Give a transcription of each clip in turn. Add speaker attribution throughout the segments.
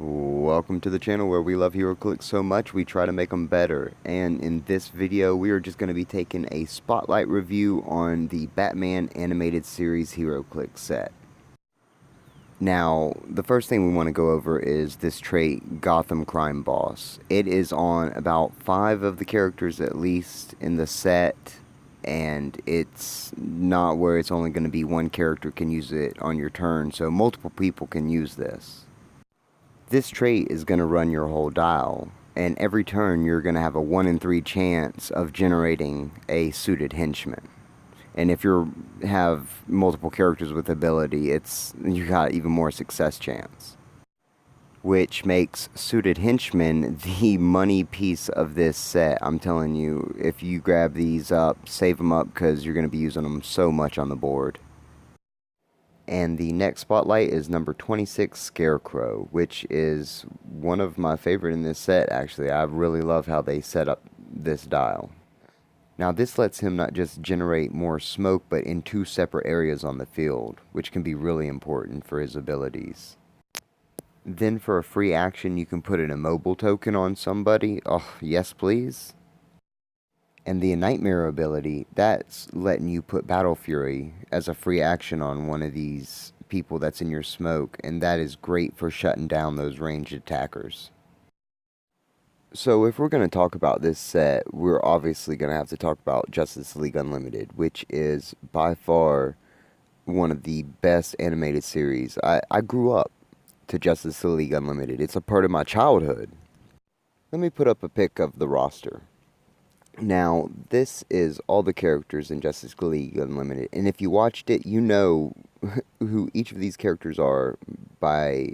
Speaker 1: Welcome to the channel where we love HeroClix so much we try to make them better. And in this video we are just going to be taking a spotlight review on the Batman animated series HeroClix set. Now, the first thing we want to go over is this trait, Gotham Crime Boss. It is on about 5 of the characters at least in the set, and it's not where it's only going to be one character can use it on your turn, so multiple people can use this. This trait is going to run your whole dial, and every turn you're going to have a 1 in 3 chance of generating a suited henchman. And if you have multiple characters with ability, you got even more success chance. Which makes suited henchmen the money piece of this set. I'm telling you, if you grab these up, save them up because you're going to be using them so much on the board. And the next spotlight is number 26, Scarecrow, which is one of my favorite in this set, actually. I really love how they set up this dial. Now, this lets him not just generate more smoke, but in 2 separate areas on the field, which can be really important for his abilities. Then for a free action, you can put an immobile token on somebody. Oh, yes please. And the Nightmare ability, that's letting you put Battle Fury as a free action on one of these people that's in your smoke, and that is great for shutting down those ranged attackers. So if we're going to talk about this set, we're obviously going to have to talk about Justice League Unlimited, which is by far one of the best animated series. I grew up to Justice League Unlimited. It's a part of my childhood. Let me put up a pic of the roster. Now, this is all the characters in Justice League Unlimited, and if you watched it, you know who each of these characters are by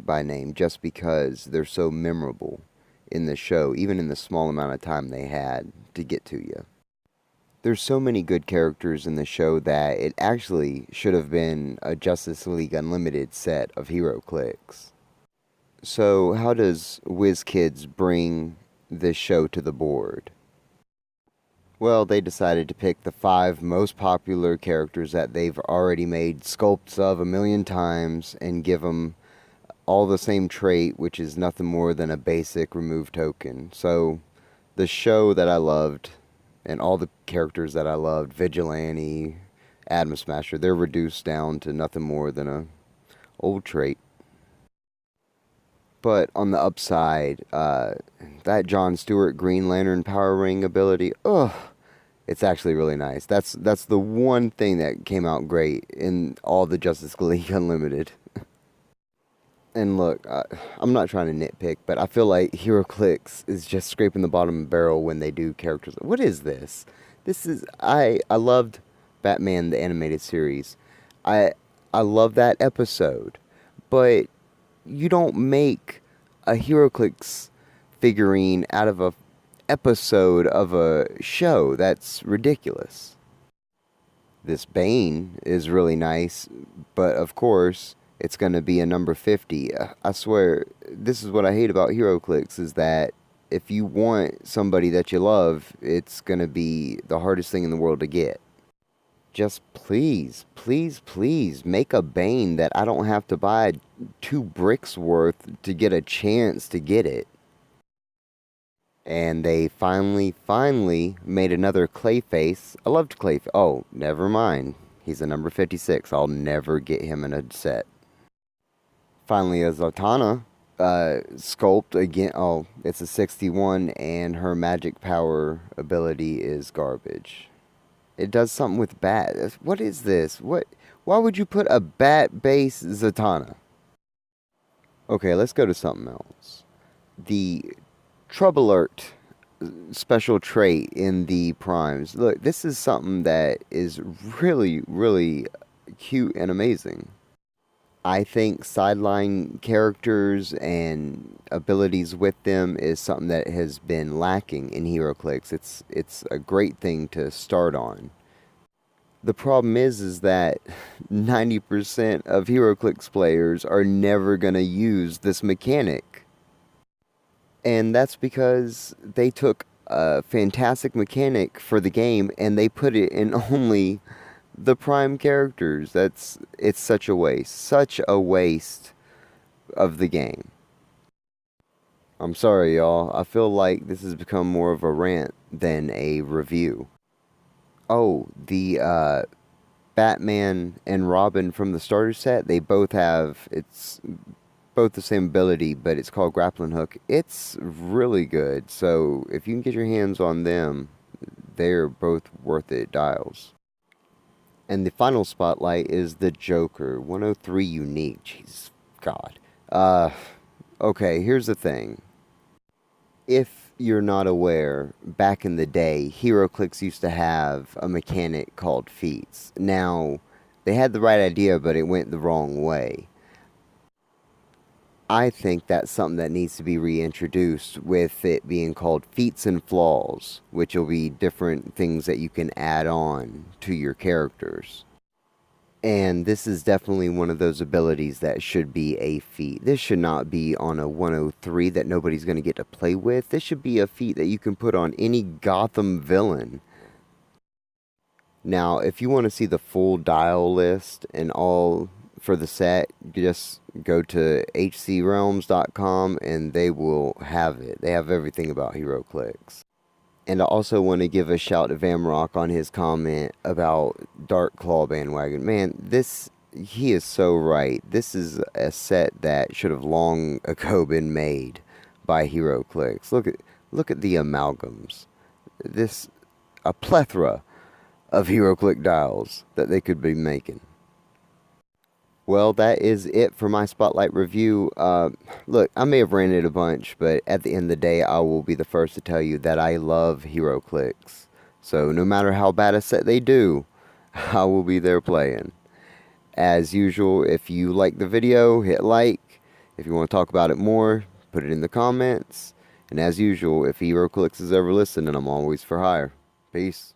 Speaker 1: name, just because they're so memorable in the show, even in the small amount of time they had to get to you. There's so many good characters in the show that it actually should have been a Justice League Unlimited set of HeroClix. So, how does WizKids bring this show to the board? Well, they decided to pick the 5 most popular characters that they've already made sculpts of a million times and give them all the same trait, which is nothing more than a basic remove token. So, the show that I loved, and all the characters that I loved, Vigilante, Atom Smasher, they're reduced down to nothing more than a old trait. But on the upside, that John Stewart Green Lantern Power Ring ability, it's actually really nice. That's the one thing that came out great in all the Justice League Unlimited. And look, I'm not trying to nitpick, but I feel like HeroClix is just scraping the bottom of the barrel when they do characters. What is this? I loved Batman the Animated Series. I love that episode, but you don't make a HeroClix figurine out of a episode of a show. That's ridiculous. This Bane is really nice, but of course it's going to be a number 50. I swear, this is what I hate about HeroClix, is that if you want somebody that you love, it's going to be the hardest thing in the world to get. Just please, please, please make a Bane that I don't have to buy 2 bricks worth to get a chance to get it. And they finally made another Clayface. I loved Clayface. Oh, never mind. He's a number 56. I'll never get him in a set. Finally, a Zatanna sculpt again. Oh, it's a 61, and her magic power ability is garbage. It does something with bat. What is this? Why would you put a bat-based Zatanna? Okay, let's go to something else. The Trouble Alert special trait in the primes. Look, this is something that is really, really cute and amazing. I think sideline characters and abilities with them is something that has been lacking in HeroClix. It's a great thing to start on. The problem is that 90% of HeroClix players are never going to use this mechanic. And that's because they took a fantastic mechanic for the game and they put it in only the prime characters. It's such a waste of the game. I'm sorry, y'all. I feel like this has become more of a rant than a review. Oh, the Batman and Robin from the starter set, they both have, it's both the same ability, but it's called Grappling Hook. It's really good, so if you can get your hands on them, they're both worth it dials. And the final spotlight is the Joker, 103 unique. Jeez, God. Uh, okay, here's the thing. If you're not aware, back in the day, HeroClix used to have a mechanic called feats. Now, they had the right idea, but it went the wrong way. I think that's something that needs to be reintroduced, with it being called feats and flaws, which will be different things that you can add on to your characters. And this is definitely one of those abilities that should be a feat. This should not be on a 103 that nobody's going to get to play with. This should be a feat that you can put on any Gotham villain. Now, if you want to see the full dial list and all for the set, just go to hcrealms.com and they will have it. They have everything about HeroClix. And I also want to give a shout to Vamrock on his comment about Dark Claw Bandwagon. Man, he is so right. This is a set that should have long ago been made by HeroClix. Look at the amalgams. A plethora of HeroClix dials that they could be making. Well, that is it for my Spotlight review. Look, I may have ranted a bunch, but at the end of the day, I will be the first to tell you that I love HeroClix. So no matter how bad a set they do, I will be there playing. As usual, if you like the video, hit like. If you want to talk about it more, put it in the comments. And as usual, if HeroClix is ever listening, I'm always for hire. Peace.